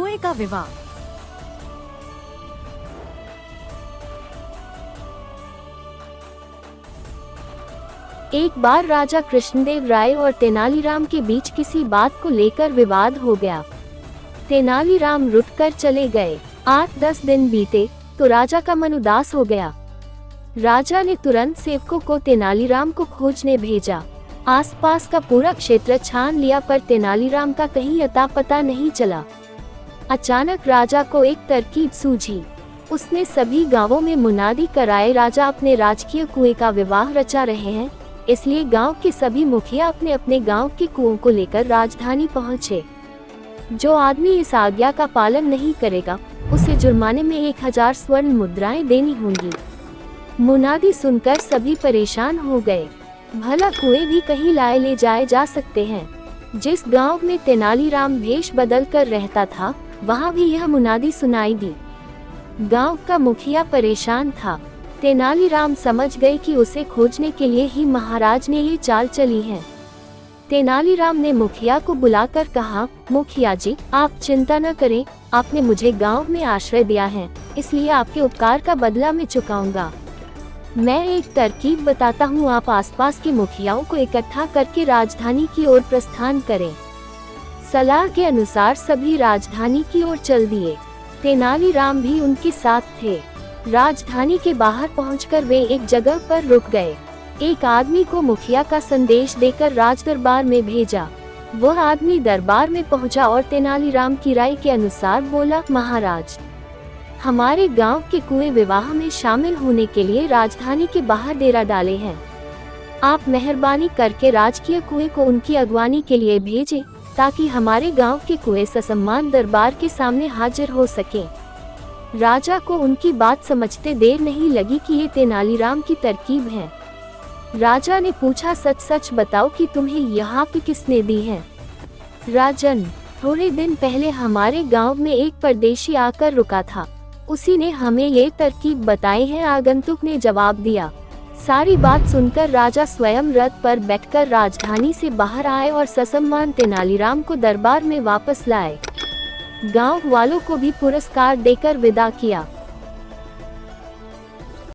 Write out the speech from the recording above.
कुएं का विवाह। एक बार राजा कृष्णदेव राय और तेनालीराम के बीच किसी बात को लेकर विवाद हो गया। तेनालीराम रुठकर चले गए। 8-10 दिन बीते तो राजा का मन उदास हो गया। राजा ने तुरंत सेवकों को तेनालीराम को खोजने भेजा। आसपास का पूरा क्षेत्र छान लिया पर तेनालीराम का कहीं अता पता नहीं चला। अचानक राजा को एक तरकीब सूझी। उसने सभी गांवों में मुनादी कराए, राजा अपने राजकीय कुएं का विवाह रचा रहे हैं, इसलिए गांव के सभी मुखिया अपने अपने गांव के कुओं को लेकर राजधानी पहुंचे। जो आदमी इस आज्ञा का पालन नहीं करेगा उसे जुर्माने में 1000 स्वर्ण मुद्राएं देनी होंगी। मुनादी सुनकर सभी परेशान हो गए। भला कुएं भी कहीं लाए ले जाए जा सकते हैं। जिस गांव में तेनालीराम भेष बदल कर रहता था वहां भी यह मुनादी सुनाई दी। गांव का मुखिया परेशान था। तेनालीराम समझ गए कि उसे खोजने के लिए ही महाराज ने ये चाल चली है। तेनालीराम ने मुखिया को बुलाकर कहा, मुखिया जी, आप चिंता न करें, आपने मुझे गांव में आश्रय दिया है, इसलिए आपके उपकार का बदला मैं चुकाऊंगा। मैं एक तरकीब बताता हूँ, आप आसपास के मुखियाओं को इकट्ठा करके राजधानी की ओर प्रस्थान करें। सलाह के अनुसार सभी राजधानी की ओर चल दिए। तेनालीराम भी उनके साथ थे। राजधानी के बाहर पहुंचकर वे एक जगह पर रुक गए। एक आदमी को मुखिया का संदेश देकर राजदरबार में भेजा। वह आदमी दरबार में पहुंचा और तेनालीराम की राय के अनुसार बोला, महाराज, हमारे गांव के कुएं विवाह में शामिल होने के लिए राजधानी के बाहर डेरा डाले हैं। आप मेहरबानी करके राजकीय कुएं को उनकी अगवानी के लिए भेजें, ताकि हमारे गांव के कुएं ससम्मान दरबार के सामने हाजिर हो सके। राजा को उनकी बात समझते देर नहीं लगी कि ये तेनालीराम की तरकीब है। राजा ने पूछा, सच सच बताओ कि तुम्हें यहाँ पे किसने दी है? राजन, थोड़े दिन पहले हमारे गांव में एक परदेशी आकर रुका था, उसी ने हमें ये तरकीब बताई है, आगंतुक ने जवाब दिया। सारी बात सुनकर राजा स्वयं रथ पर बैठकर राजधानी से बाहर आए और ससम्मान तेनालीराम को दरबार में वापस लाए। गांव वालों को भी पुरस्कार देकर विदा किया।